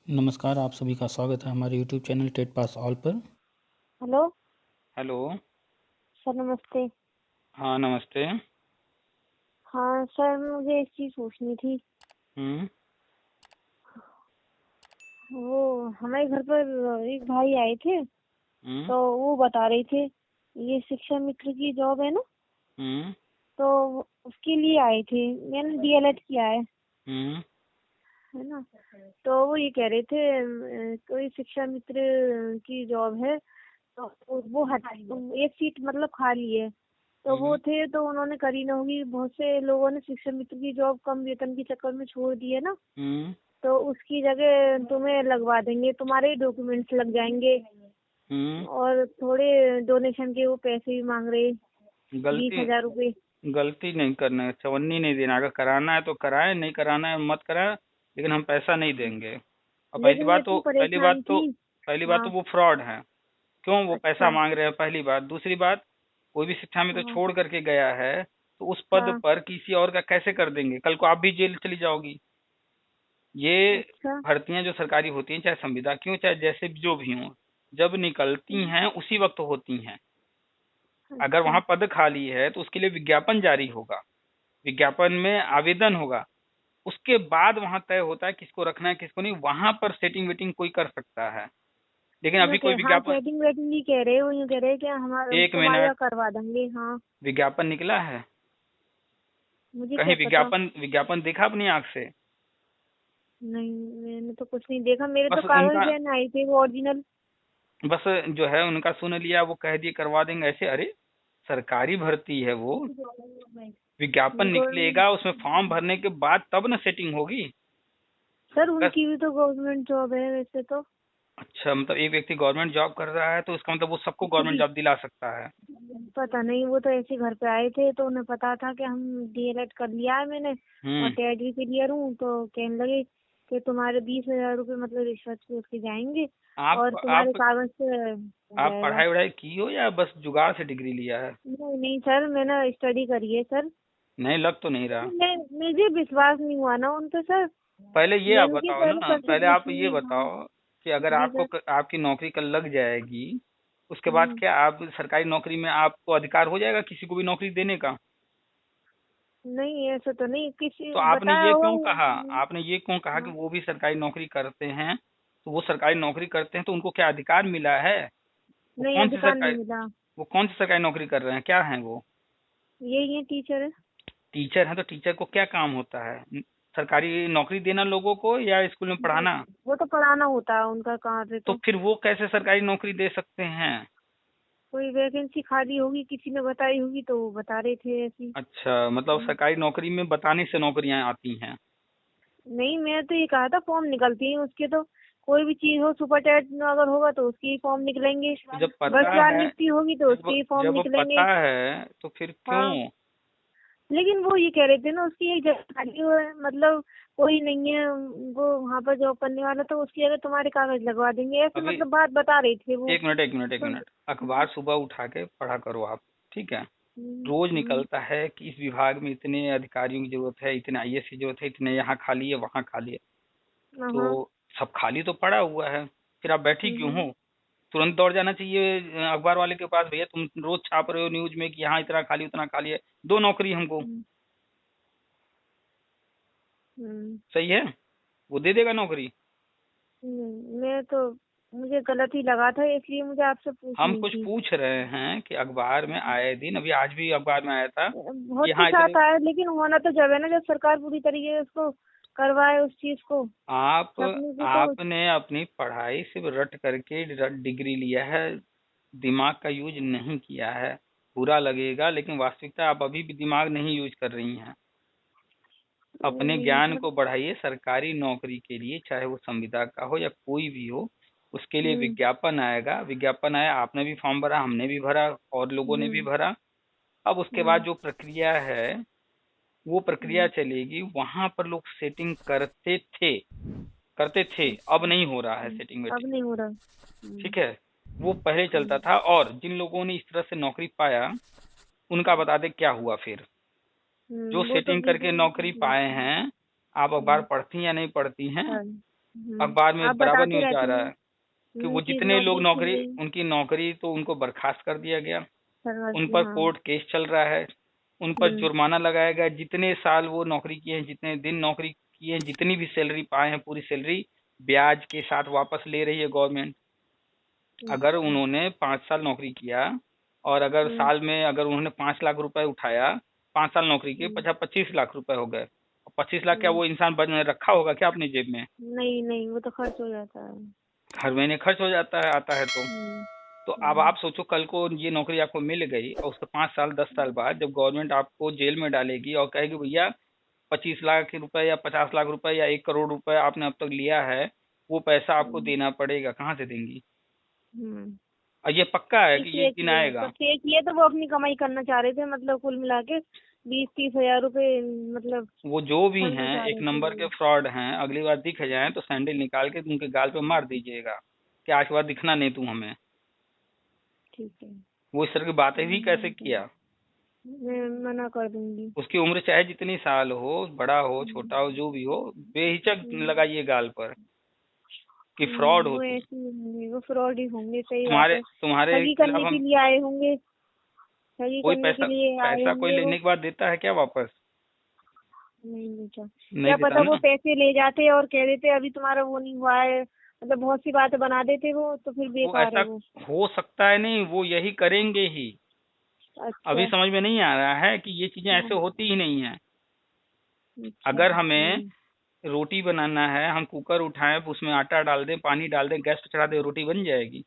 नमस्कार, आप सभी का स्वागत है हमारे YouTube channel TET pass all पर। Hello hello. सर, नमस्ते। हाँ, नमस्ते। हाँ सर, मुझे एक चीज़ पूछनी थी। हम्म। वो हमारे घर पर एक भाई आए थे, हम्म। तो वो बता रहे थे ये शिक्षा मित्र की जॉब है ना, हम्म। तो उसके लिए आए थे। मैंने डीएलएड किया हम्म। है ना। तो वो ये कह रहे थे कोई शिक्षा मित्र की जॉब है, तो वो हटा, एक सीट मतलब खाली है। तो वो हम्म। थे, तो उन्होंने करी ना होगी। बहुत से लोगों ने शिक्षा मित्र की जॉब कम वेतन के चक्कर में छोड़ दी है ना। हम्म। तो उसकी जगह तुम्हें लगवा देंगे, तुम्हारे डॉक्यूमेंट्स लग जाएंगे। हम्म। और थोड़े डोनेशन के वो पैसे भी मांग रहे, बीस गलती हजार रुपये। गलती नहीं करना है, चवन्नी नहीं देना। अगर कराना है तो कराए, नहीं कराना है मत कराए, लेकिन हम पैसा नहीं देंगे। और पहली लेकिन मैं बात तो इतनी परेशान थी। पहली बात तो हाँ। वो फ्रॉड है। क्यों वो पैसा अच्छा। मांग रहे हैं, पहली बात। दूसरी बात, कोई भी शिक्षा में तो हाँ। छोड़ करके गया है, तो उस पद हाँ। पर किसी और का कैसे कर देंगे? कल को आप भी जेल चली जाओगी। ये अच्छा। भर्तियां जो सरकारी होती हैं, चाहे संविदा की हो चाहे जैसे भी जो भी हो, जब निकलती हैं उसी वक्त होती हैं। अगर अच्छा। वहां पद खाली है तो उसके लिए विज्ञापन जारी होगा, विज्ञापन में आवेदन होगा, उसके बाद वहां तय होता है किसको रखना है किसको नहीं। वहां पर सेटिंग वेटिंग कोई कर सकता है, लेकिन मैं अभी कोई हाँ, विज्ञापन। सेटिंग वेटिंग नहीं कह रहे, वो यूँ कह रहे हैं कि हमारा एक तुम्हारा मिनट। करवा देंगे। हाँ। विज्ञापन निकला है? मुझे क्या कहीं पता। विज्ञापन विज्ञापन देखा अपनी आंख से? नहीं, मैंने तो कुछ नहीं देखा। मेरे तो बस कागज उनका, लेने आई थी, वो ओरिजिनल। बस जो है उनका सुन लिया, वो कह दिए करवा देंगे ऐसे। अरे सरकारी भर्ती है वो, विज्ञापन गवर्नमेंट। निकलेगा, उसमें फॉर्म भरने के बाद तब ना सेटिंग होगी। सर, बस। उनकी भी तो गवर्नमेंट जॉब है वैसे तो। अच्छा, मतलब एक व्यक्ति गवर्नमेंट जॉब कर रहा है तो इसका मतलब वो सबको खुद गवर्नमेंट ही जॉब दिला सकता है? पता नहीं, वो तो ऐसे घर पे आए थे, तो उन्हें पता था कि हम डीएलएड कर लिया है मैंने, और हम्म। टेट भी क्लियर हूँ। तो कहने लगे कि तुम्हारे 20,000 रुपये मतलब रिश्वत पे उसके जाएंगे, आप और तुम्हारे आप कागज से हो आप जाएगा। पढ़ाई वढ़ाई की हो या बस जुगाड़ से डिग्री लिया है? नहीं नहीं सर, मैंने स्टडी करी है सर। नहीं, लग तो नहीं रहा। मैं मुझे विश्वास नहीं हुआ ना उन पे सर। पहले ये आप मैंने कहा बताओ पहले ना, सर से पहले आप ये पूछूंगी। हाँ। बताओ कि अगर जी सर। आपकी नौकरी कल लग जाएगी, उसके बाद हम्म। क्या आप सरकारी नौकरी में आपको अधिकार हो जाएगा किसी को भी नौकरी देने का? नहीं, ऐसा तो नहीं, किसी तो आपने बताया ये होगा। क्यों कहा? आपने ये क्यों कहा कि हाँ। वो भी सरकारी नौकरी करते हैं? तो वो सरकारी नौकरी करते हैं तो उनको क्या अधिकार मिला है? वो नहीं, कौन सी अधिकार नहीं सरकारी मिला। वो कौन सी सरकारी नौकरी कर रहे हैं, क्या हैं वो? यही है, टीचर है। टीचर हैं तो टीचर को क्या काम होता है? सरकारी नौकरी देना लोगों को या स्कूल में पढ़ाना? वो तो पढ़ाना होता है उनका कार्य तो तो। फिर वो कैसे सरकारी नौकरी दे सकते हैं? कोई वैकेंसी खाली होगी, किसी ने बताई होगी, तो वो बता रहे थे ऐसी। अच्छा, मतलब सरकारी नौकरी में बताने से नौकरियां आती हैं? नहीं, मैं तो ये कहा था फॉर्म निकलती है उसके तो। कोई भी चीज हो, सुपर टेट में अगर होगा तो उसके ही फॉर्म निकलेंगे। तो जब पता भ्रष्टाचार है, नियुक्ति होगी तो उसके जब ही फॉर्म जब निकलेंगे। पता है तो फिर हाँ। क्यों? लेकिन वो ये कह रहे थे ना, उसकी एक जगह खाली हुआ है, मतलब कोई नहीं है वो वहाँ पर जॉब करने वाला, तो उसकी जगह तुम्हारे कागज लगवा देंगे, ऐसे अभी मतलब बात बता रहे थे वो। एक मिनट, एक मिनट, एक तो मिनट। अखबार सुबह उठा के पढ़ा करो आप, ठीक है? रोज हम्म। निकलता है कि इस विभाग में इतने अधिकारियों की जरूरत है, इतने आईएएस की जरूरत है, इतने यहाँ खाली है वहाँ खाली है। हाँ। तो सब खाली तो पड़ा हुआ है, फिर आप बैठी क्यों हम्म। हो? तुरंत दौड़ जाना चाहिए अखबार वाले के पास, भैया तुम रोज छाप रहे हो न्यूज में कि यहाँ इतना खाली उतना खाली है, दो नौकरी हमको। हम्म। हम्म। सही है, वो दे देगा नौकरी। मैं तो, मुझे गलत ही लगा था, इसलिए मुझे आपसे हम पूछनी कुछ थी। पूछ रहे हैं कि अखबार में आए दिन, अभी आज भी अखबार में आया था कि बहुत यहाँ कुछ इतने। आता है, लेकिन होना तो जब है ना, जब सरकार पूरी तरीके से उसको करवाए उस चीज को। आप छपने से तो। आपने अपनी पढ़ाई सिर्फ रट करके डिग्री लिया है, दिमाग का यूज नहीं किया है। बुरा लगेगा लेकिन वास्तविकता आप अभी भी दिमाग नहीं यूज कर रही हैं। अपने नहीं ज्ञान सर। को बढ़ाइए। सरकारी नौकरी के लिए चाहे वो संविदा का हो या कोई भी हो, उसके लिए हम्म। विज्ञापन आएगा। विज्ञापन आया, आपने भी फॉर्म भरा, हमने भी भरा, और लोगों ने भी हम्म। भरा। अब उसके बाद हम्म। जो प्रक्रिया है वो प्रक्रिया हम्म। चलेगी। वहां पर लोग सेटिंग करते थे, अब नहीं हो रहा है सेटिंग अब वेटिंग। नहीं हो रहा। ठीक है, वो पहले चलता हम्म। था। और जिन लोगों ने इस तरह से नौकरी पाया, उनका बता दे क्या हुआ फिर। जो वो तो सेटिंग करके वीडियो में नौकरी देख पाए लेते हैं। हैं, आप अखबार पढ़ती या नहीं पढ़ती हैं? हाँ। अखबार में आप बराबर बताते न्यूज आ रहती रहा हैं है कि वो कि जितने लोग नौकरी छीन नौकरी, गई। उनकी नौकरी तो उनको बर्खास्त कर दिया गया, उन सरवती, पर हाँ। कोर्ट केस चल रहा है, उन पर हम्म। जुर्माना लगाया गया, जितने साल वो नौकरी किए हैं, जितने दिन नौकरी किए हैं, जितनी भी सैलरी पाए हैं, पूरी सैलरी ब्याज के साथ वापस ले रही है गवर्नमेंट। अगर अच्छा। उन्होंने 5 साल नौकरी किया और अगर हम्म। साल में अगर उन्होंने 5 लाख रुपए उठाया, 5 साल नौकरी की, हम्म। 25 लाख रुपए हो गए। 25 लाख क्या हम्म। वो इंसान रखा होगा क्या अपनी जेब में? नहीं नहीं, वो तो खर्च हो जाता है। हर महीने खर्च हो जाता है, आता है तो। हम्म। तो अब हम्म। आप सोचो, कल को ये नौकरी आपको मिल गई और उसके 5 साल 10 साल बाद जब गवर्नमेंट आपको जेल में डालेगी और कहेगी भैया 25 लाख रुपए या 50 लाख रुपए या 1 करोड़ रुपए आपने अब तक लिया है, वो पैसा आपको हम्म। देना पड़ेगा, कहाँ से देंगी? हम्म। और ये पक्का है कि ये चेक दिन लिए आएगा। तो चेक लिए तो वो अपनी कमाई करना चाह रहे थे, मतलब कुल मिला के 20-30 हजार रुपए, मतलब वो जो भी करना हैं चाह एक रहे थे नंबर के वो। फ्रॉड हैं, अगली बार दिख जाएं तो सैंडल निकाल के उनके गाल पे मार दीजिएगा कि आज के बाद दिखना नहीं तू हमें। ठीक है। वो इस तरह की बातें भी कैसे किया? मैं मना कर दूंगी। उसकी उम्र चाहे जितनी साल हो, बड़ा हो छोटा हो जो भी हो, बेहिचक हम्म। लगाइए गाल पर कि फ्रॉड हो वो तुम। ऐसे ही होंगे, वो फ्रॉड ही होंगे, सही बात तुम्हारे है। तुम्हारे ठगी खिलाफ करने के हम लिए आए होंगे, ठगी कोई करने के पैसा लिए आए पैसा कोई होंगे वो। लेने के बाद देता है क्या वापस? नहीं बेचा। नहीं क्या देता पता वो ना। पैसे ले जाते और कह देते अभी तुम्हारा वो नहीं हुआ है, मतलब बहुत सी बातें बना देते वो, तो फिर वो बेकार ऐसा है वो। हो सकता है, नहीं वो यही करेंगे ही। अभी अच्छा। समझ में नहीं आ रहा है कि ये चीजें ऐसे हाँ। होती ही नहीं है। अच्छा। अगर हमें रोटी बनाना है, हम कुकर उठाएं, उसमें आटा डाल दें, पानी डाल दें, गैस पे चढ़ा दें, रोटी बन जाएगी?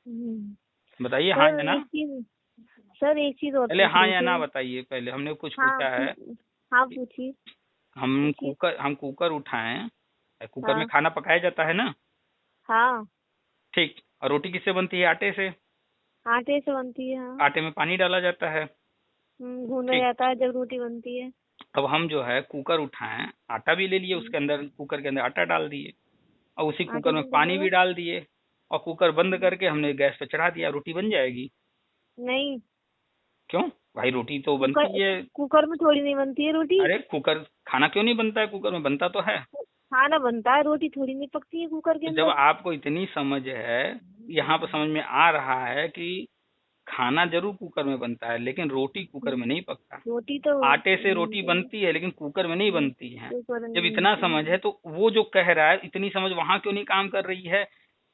हम्म। बताइए हाँ या सर ना। एक चीज सर एक चीज और पहले पूछ हाँ रहे या थे। ना बताइए, पहले हमने कुछ हाँ पूछा है। हाँ, पूछिए। पूछिए। हम कुकर उठाएं, कुकर में हाँ। खाना पकाया जाता है ना। हाँ। ठीक। और रोटी किससे बनती है? आटे से। आटे से बनती है, हाँ। आटे में पानी डाला जाता है। भूना ठीक। जाता है जब रोटी बनती है। अब हम जो है कुकर उठाएं, आटा भी ले लिए, उसके अंदर कुकर के अंदर आटा डाल दिए और उसी आटे कुकर में में पानी डालेगा। भी डाल दिए और कुकर बंद करके हमने गैस पे चढ़ा दिया, रोटी बन जाएगी। नहीं, क्यों? भाई रोटी तो कुकर बनती है। कुकर में थोड़ी नहीं बनती है रोटी। अरे कुकर, खाना क्यों नहीं बनता है? कुकर में बनता तो है। खाना बनता है, रोटी थोड़ी नहीं पकती है कुकर के तो जब अंदर। आपको इतनी समझ है, यहाँ पर समझ में आ रहा है कि खाना जरूर कुकर में बनता है लेकिन रोटी कुकर में नहीं पकता। रोटी तो आटे से रोटी बनती है लेकिन कुकर में नहीं बनती है। कुकर में जब नहीं इतना बनती समझ है। है तो वो जो कह रहा है, इतनी समझ वहां क्यों नहीं काम कर रही है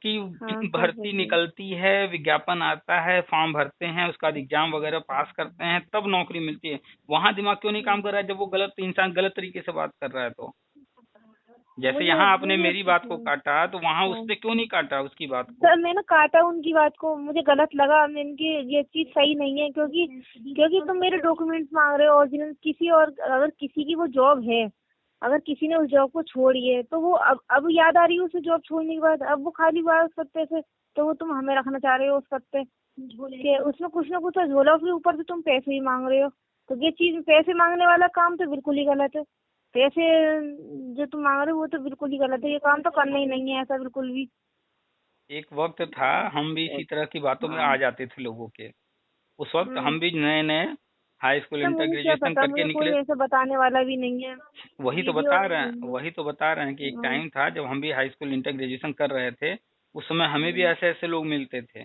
कि हाँ, कर भर्ती रही है। निकलती है, विज्ञापन आता है, फॉर्म भरते हैं, उसका एग्जाम वगैरह पास करते हैं, तब नौकरी मिलती है। वहां दिमाग क्यों नहीं काम कर रहा है जब वो गलत इंसान गलत तरीके से बात कर रहा है तो? जैसे मुझे यहाँ आपने मुझे मेरी बात को काटा तो वहां हाँ। उसने क्यों नहीं काटा उसकी बात को? सर मैंने काटा उनकी बात को, मुझे गलत लगा, मैं इनकी ये चीज सही नहीं है, क्योंकि क्योंकि तुम मेरे डॉक्यूमेंट्स मांग रहे हो ओरिजिनल किसी और, अगर किसी की वो जॉब है, अगर किसी ने उस जॉब को छोड़ी है तो वो अब याद आ रही है उसे जॉब छोड़ने के बाद, अब वो खाली हुआ है उस पत्ते से, तो वो तुम हमें रखना चाह रहे हो उस पत्ते के, उसमें कुछ ना कुछ तो झोला, फिर ऊपर से तुम पैसे ही मांग रहे हो। तो ये चीज, पैसे मांगने वाला काम तो बिल्कुल ही गलत है। पैसे जो तुम मांग रहे हो वो तो बिल्कुल ही गलत है, ये काम तो करना ही नहीं है ऐसा बिल्कुल भी। एक वक्त था हम भी इसी तरह की बातों में आ हाँ। जाते थे लोगों के। उस वक्त हम्म। हम भी नए नए हाई स्कूल तो इंटर मुझे क्या ग्रेजुएशन पता, करके मुझे कोई निकले। ऐसे बताने वाला भी नहीं है। वीडियो। वही तो बता रहे हैं कि एक हाँ। टाइम था जब हम भी हाई स्कूल इंटर ग्रेजुएशन कर रहे थे। उस समय हमें भी हम्म। ऐसे ऐसे लोग मिलते थे,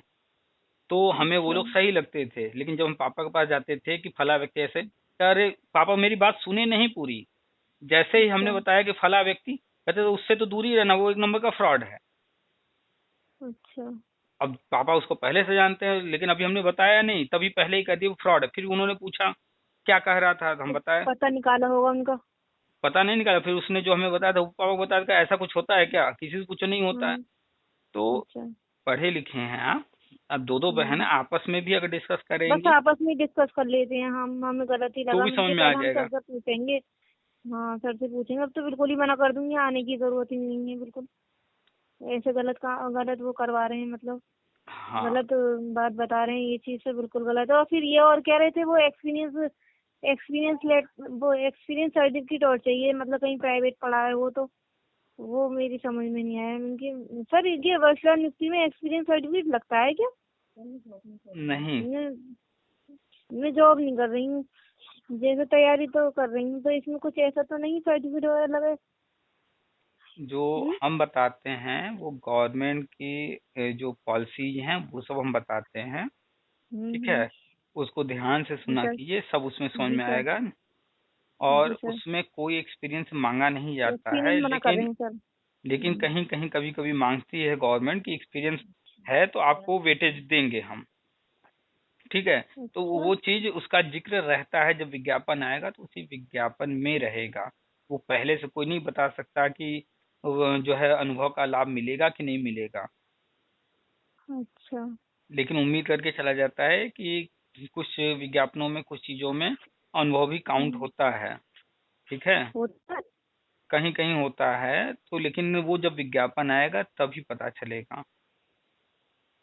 तो हमें वो अच्छा। लोग सही लगते थे। लेकिन जब हम पापा के पास जाते थे कि फला व्यक्ति ऐसे, तो अरे पापा मेरी बात सुने नहीं पूरी। जैसे ही हमने अच्छा। बताया कि फला व्यक्ति, कहते तो उससे तो दूर ही रहना, वो एक नंबर का फ्रॉड है। अच्छा। अब पापा उसको पहले से जानते हैं लेकिन अभी हमने बताया नहीं, तभी पहले ही कह दिया वो फ्रॉड है। फिर उन्होंने पूछा क्या कह रहा था तो हम तो बताया। पता निकाला होगा उनका। पता नहीं निकाला, फिर उसने जो हमें बताया था वो पापा को बताया था, ऐसा कुछ होता है क्या, किसी से कुछ नहीं होता है। हम्म। तो अच्छा। पढ़े लिखे हैं आप, अब दो दो बहन हम्म। आपस में भी अगर डिस्कस बस करेंगी आपस में डिस्कस कर लेते हैं हम, हमें गलत ही तो लगा, भी समझ मुझे में आ कल हम जाएगा। सर से पूछेंगे। हाँ, सर से पूछेंगे, अब तो बिल्कुल ही मना कर दूंगी, आने की जरूरत ही नहीं है बिल्कुल। ऐसे गलत वो करवा रहे हैं, मतलब हाँ। गलत बात बता रहे हैं, ये चीज तो बिल्कुल गलत है। और फिर ये और कह रहे थे वो एक्सपीरियंस एक्सपीरियंस लेट वो एक्सपीरियंस सर्टिफिकेट और चाहिए, मतलब कहीं प्राइवेट पढ़ा है वो, तो वो मेरी समझ में नहीं आया उनकी। सर ये वर्षा नियुक्ति में एक्सपीरियंस सर्टिफिकेट लगता है क्या? नहीं। मैं मैं जॉब नहीं कर रही हूँ, जैसे तैयारी तो कर रही हूँ, तो इसमें कुछ ऐसा तो नहीं सर्टिफिकेट वगैरह लगे? जो हम बताते हैं वो गवर्नमेंट की जो पॉलिसीज हैं वो सब हम बताते हैं, ठीक हम्म। है। उसको ध्यान से जी सुना सर। कीजिए, सब उसमें समझ जी में सर। आएगा। जी और सर। उसमें कोई एक्सपीरियंस मांगा नहीं जाता है, एक्सपीरियंस मना कर रहे लेकिन हैं सर। लेकिन कहीं कहीं कभी कभी मांगती है गवर्नमेंट की एक्सपीरियंस है तो आपको वेटेज देंगे हम, ठीक है। तो अच्छा। वो चीज उसका जिक्र रहता है, जब विज्ञापन आएगा तो उसी विज्ञापन में रहेगा। वो पहले से कोई नहीं बता सकता कि वो जो है अनुभव का लाभ मिलेगा कि नहीं मिलेगा, अच्छा। लेकिन उम्मीद करके चला जाता है कि कुछ विज्ञापनों में कुछ चीजों में अनुभव भी काउंट हम्म, होता है, ठीक है। होता है। कहीं कहीं होता है तो, लेकिन वो जब विज्ञापन आएगा तभी पता चलेगा।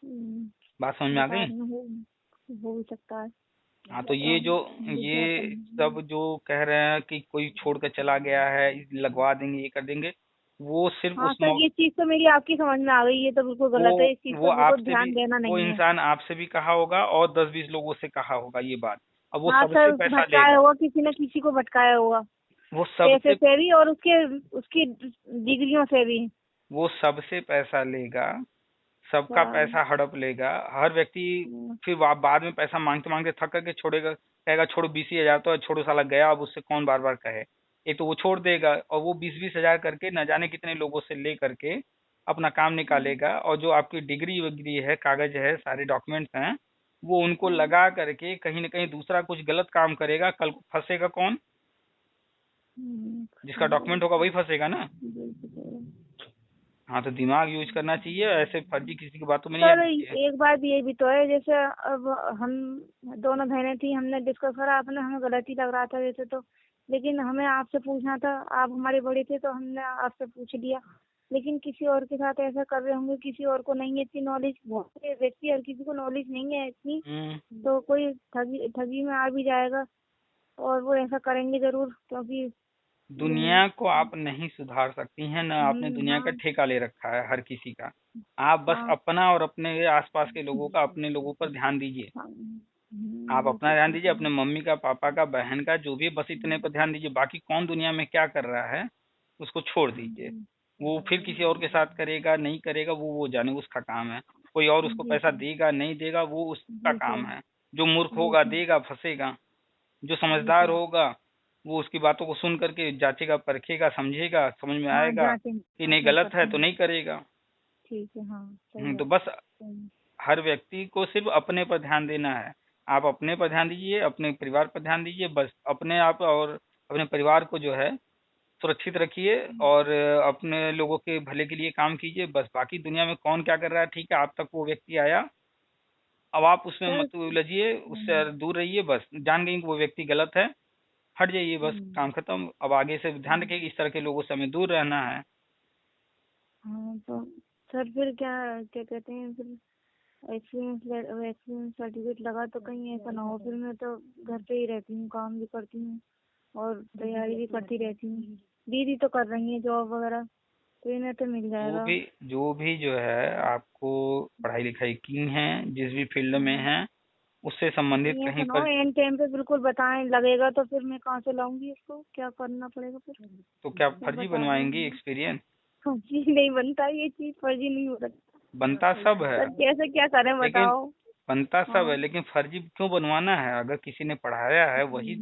हम्म, बात समझ में आ गई? बाद में हो भी सकता है। हाँ, तो तो ये विज्ञापन। सब जो कह रहे हैं कि कोई छोड़ कर चला गया है, लगवा देंगे, ये कर देंगे, वो सिर्फ हाँ उस सर, ये चीज तो मेरी आपकी समझ में आ गई, ये तो बिल्कुल गलत है, इस चीज वो पर बिल्कुल आपसे भी, ध्यान देना वो नहीं है। इंसान आपसे भी कहा होगा और 10-20 लोगों से कहा होगा ये बात। अब वो हाँ सबसे सर, पैसा भटकाया लेगा, होगा, किसी न किसी को भटकाया होगा। वो पैसे सबसे से भी और उसके उसकी डिग्रियों से भी। वो सबसे पैसा लेगा, सबका अच्छा। पैसा हड़प लेगा हर व्यक्ति। फिर बाद में पैसा मांगते मांगते थक करके छोड़ेगा, कहेगा छोड़ो 20,000 तो छोड़ो, साला गया, अब उससे कौन बार बार कहे। एक तो वो छोड़ देगा, और वो 20-20 हजार करके न जाने कितने लोगों से ले करके अपना काम निकालेगा, और जो आपकी डिग्री वग्री है, कागज है, सारे डॉक्यूमेंट्स हैं, वो उनको लगा करके कहीं न कहीं दूसरा कुछ गलत काम करेगा। कल को फंसेगा कौन? जिसका डॉक्यूमेंट होगा वही फंसेगा ना। हाँ, तो दिमाग यूज करना चाहिए, ऐसे फर्जी किसी की बातों में नहीं सर आना चाहिए। एक बात ये भी तो है, जैसे अब हम दोनों बहनें थी, हमने डिस्कस करा, आपने हमें गलत ही लग रहा था जैसे तो, लेकिन हमें आपसे पूछना था, आप हमारे बड़े थे तो हमने आपसे पूछ लिया। लेकिन किसी और के साथ ऐसा कर रहे होंगे, किसी और को नहीं है इतनी नॉलेज, बहुत से व्यक्ति, हर किसी को नॉलेज नहीं है इतनी, हम्म। तो कोई ठगी ठगी में आ भी जाएगा, और वो ऐसा करेंगे जरूर, क्योंकि दुनिया को आप नहीं सुधार सकती हैं, ना आपने दुनिया का हाँ। ठेका ले रखा है हर किसी का। आप बस हाँ। अपना और अपने आसपास के लोगों का, अपने लोगों पर ध्यान दीजिए। हाँ। आप अपना बिल्कुल ध्यान ठीक दीजिए, है। अपने मम्मी का, पापा का, बहन का, जो भी है, बस इतने पर ध्यान दीजिए। बाकी कौन दुनिया में क्या कर रहा है उसको छोड़ दीजिए। वो फिर किसी और के साथ करेगा नहीं करेगा, वो जाने, उसका काम है। कोई और उसको जी पैसा सर। देगा नहीं देगा, वो उसका जी काम सर। है। जो मूर्ख जी होगा सर। देगा, फंसेगा। जो जी समझदार सर। होगा वो उसकी बातों को सुन करके जांचेगा, परखेगा, समझेगा, समझ में हाँ, आएगा जांचेंगे कि नहीं, जांचेंगे गलत है परखेंगे। तो नहीं करेगा। ठीक है, हाँ सही तो बात। बस सही। हर व्यक्ति को सिर्फ अपने पर ध्यान देना है। आप अपने पर ध्यान दीजिए, अपने परिवार पर ध्यान दीजिए, बस अपने आप और अपने परिवार को जो है सुरक्षित रखिए, और अपने लोगों के भले के लिए काम कीजिए। बस बाकी दुनिया में कौन क्या कर रहा है, ठीक है, आप तक वो व्यक्ति आया, अब आप उसमें सर। मत उलझिए, उससे दूर रहिए। बस जान गई कि वो व्यक्ति गलत है, हट जाइए, बस काम खत्म। अब आगे से ध्यान रखिए कि इस तरह के लोगों से हमें दूर रहना है। हाँ तो सर, फिर क्या क्या कहते हैं, फिर एक्सपीरियंस सर्टिफिकेट लगा तो कहीं ऐसा ना हो, फिर मैं तो घर पे ही रहती हूँ, काम भी करती हूँ और तैयारी भी करती रहती हूँ। दीदी तो कर रही है जॉब वगैरह, तो इन्हें तो मिल जो जाएगा। भी जो भी जो है आपको पढ़ाई लिखाई की है, जिस भी फील्ड में हाँ। है, उससे संबंधित कहीं ऐसा कहीं ना हो पर, एंड टाइम पे बिल्कुल बताएं लगेगा, तो फिर मैं कहाँ से लाऊंगी इसको, क्या करना पड़ेगा फिर? तो क्या सब फर्जी बता बनवाएंगी दें। एक्सपीरियंस? फर्जी नहीं बनता, ये चीज फर्जी नहीं हो सकता। बनता सब है, सर कैसे क्या करें लेकिन बताओ। बनता सब है, हाँ। लेकिन फर्जी क्यों बनवाना है? अगर किसी ने पढ़ाया है वही,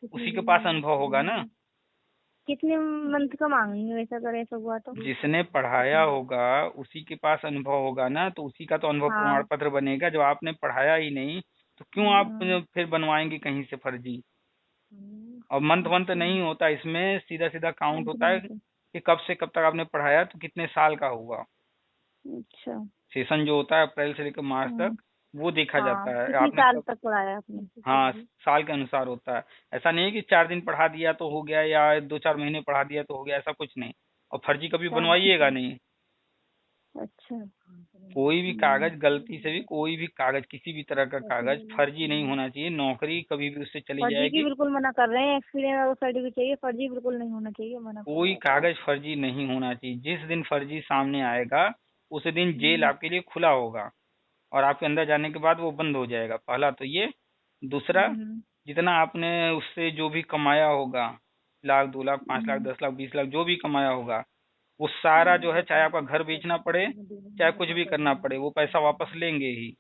उसी के पास अनुभव होगा ना। कितने मंथ का मांगेंगे वैसा, अगर ऐसा हुआ तो? जिसने पढ़ाया होगा उसी के पास अनुभव होगा ना, तो उसी का तो अनुभव प्रमाण हाँ। पत्र बनेगा। जब आपने पढ़ाया ही नहीं तो क्यों आप हाँ। फिर बनवाएंगे कहीं से फर्जी? और मंथ वंथ नहीं होता इसमें, सीधा सीधा काउंट मंथ होता नहीं है होता। कि कब से कब तक आपने पढ़ाया, तो कितने साल का हुआ। अच्छा। सेशन जो होता है अप्रैल से लेकर मार्च तक, हम्म, वो देखा हाँ, जाता है कितनी आपने साल कब। तक पढ़ाया आपने? हाँ, साल के अनुसार होता है। ऐसा नहीं है कि 4 दिन पढ़ा दिया तो हो गया, या 2-4 महीने पढ़ा दिया तो हो गया, ऐसा कुछ नहीं। और फर्जी कभी चार। बनवाइएगा नहीं। अच्छा। कोई भी कागज, गलती से भी कोई भी कागज, किसी भी तरह का कागज फर्जी नहीं होना चाहिए। नौकरी कभी भी उससे चली फर्जी की जाएगी। बिल्कुल मना कर रहे हैं, एक्सपीरियंस अगर सर्टिफिकेट चाहिए, फर्जी बिल्कुल नहीं होना चाहिए, मना कर रहे कोई हैं आप तो। कागज फर्जी नहीं होना चाहिए। जिस दिन फर्जी सामने आएगा उस दिन जेल आपके लिए खुला होगा, और आपके अंदर जाने के बाद वो बंद हो जाएगा। पहला तो ये। दूसरा, हम्म। जितना आपने उससे जो भी कमाया होगा, 1 लाख 2 लाख 5 लाख हम्म। 10 लाख 20 लाख जो भी कमाया होगा, वो सारा जो है, चाहे आपका घर बेचना पड़े, चाहे कुछ भी करना पड़े, वो पैसा वापस लेंगे ही।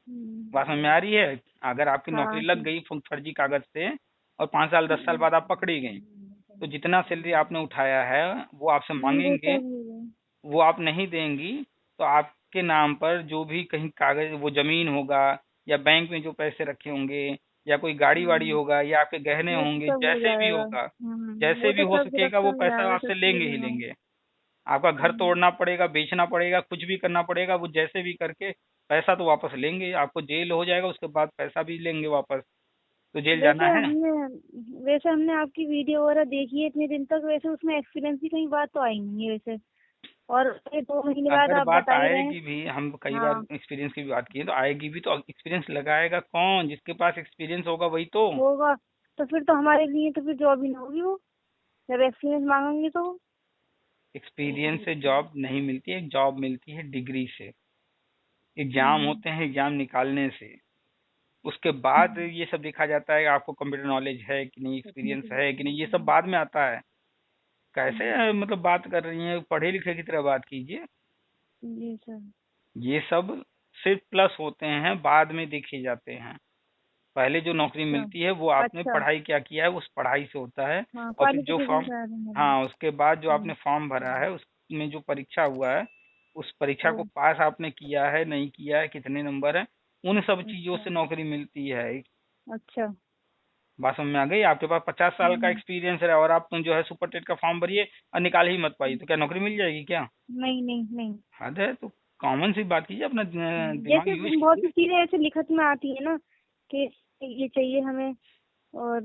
बात समझ में आ रही है? अगर आपकी नौकरी हाँ लग गई फर्जी कागज से और 5 साल 10 साल बाद आप पकड़ी गई, तो जितना सैलरी आपने उठाया है वो आपसे वो मांगेंगे, सब। वो आप नहीं देंगी, तो आपके नाम पर जो भी कहीं कागज, वो जमीन होगा या बैंक में जो पैसे रखे होंगे या कोई गाड़ी वाड़ी होगा या आपके गहने वो तो होंगे, सब हो जैसे भी जाएगा। होगा, वो जैसे भी तो हो सब सकेगा गिरफ्त वो हो पैसा जाएगा, सब आपसे लेंगे ही चीजें। हाँ। लेंगे। आपका घर तोड़ना पड़ेगा, बेचना पड़ेगा, कुछ भी करना पड़ेगा, वो जैसे भी करके पैसा तो वापस लेंगे। आपको जेल हो जाएगा, उसके बाद पैसा भी लेंगे वापस। तो जेल वैसे जाना है? हमने वैसे हमने आपकी वीडियो वगैरह देखी है इतने दिन तक, वैसे उसमें एक्सपीरियंस की कहीं बात तो आई नहीं है वैसे। और ये 2 महीने बाद अगर आप बात बता ही रहे हैं। आएगी भी, हम कई बार हाँ। एक्सपीरियंस की भी बात की है, तो आएगी भी, तो एक्सपीरियंस लगाएगा कौन? जिसके पास एक्सपीरियंस होगा वही तो। होगा। तो फिर तो हमारे लिए तो फिर जॉब ही ना होगी वो, जब एक्सपीरियंस मांगेंगे तो। एक्सपीरियंस से जॉब नहीं मिलती है, जॉब मिलती है डिग्री से। एग्जाम होते हैं, एग्जाम निकालने से। उसके बाद ये सब देखा जाता है कि आपको कंप्यूटर नॉलेज है कि नहीं, एक्सपीरियंस है कि नहीं, ये सब बाद में आता है। कैसे मतलब बात कर रही हैं, पढ़े लिखे की तरह बात कीजिए। जी सर। ये सब सिर्फ प्लस होते हैं, बाद में देखे जाते हैं। पहले जो नौकरी अच्छा। मिलती है वो आपने अच्छा। पढ़ाई क्या किया है, उस पढ़ाई से होता है। हाँ, और फिर जो क्वालिफिकेशन फॉर्म, क्या है मेरा। हाँ, उसके बाद जो आपने हम्म। फॉर्म भरा है उसमें जो परीक्षा हुआ है, उस परीक्षा को वो। पास आपने किया है नहीं किया है, कितने नंबर है, उन सब चीजों अच्छा। से नौकरी मिलती है। अच्छा। बात समझ में आ गई? आपके पास 50 साल का हम्म। एक्सपीरियंस है और आप तुम जो है सुपर टेट का फॉर्म भरिए और निकाल ही मत पाई, तो क्या नौकरी मिल जाएगी क्या? नहीं नहीं नहीं। हद है। तो कॉमन सी बात कीजिए, अपना दिमाग जैसे यूज बहुत सी कीजिए। चीजें ऐसे लिखत में आती है ना कि ये चाहिए हमें, और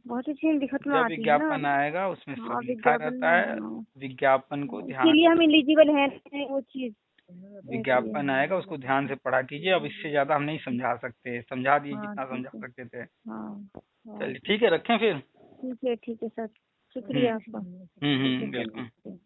बहुत सी चीजें लिखत में जब आती है ना। विज्ञापन आएगा उसमें सब हाँ, लिखा विज्ञापन रहता में। है। हाँ। विज्ञापन को उसके ध्यान लिए हम एलिजिबल है नहीं, वो चीज रहती है। विज्ञापन आएगा उसको ध्यान से पढ़ा कीजिए। अब इससे ज्यादा हम नहीं समझा सकते, समझा दिए हाँ जितना ठीक समझा है। सकते थे। हाँ। हाँ। चलिए ठीक है, रखें फिर। ठीक है सर। हम्म शुक्रिया आपका। ठीक है सर। बिल्कुल।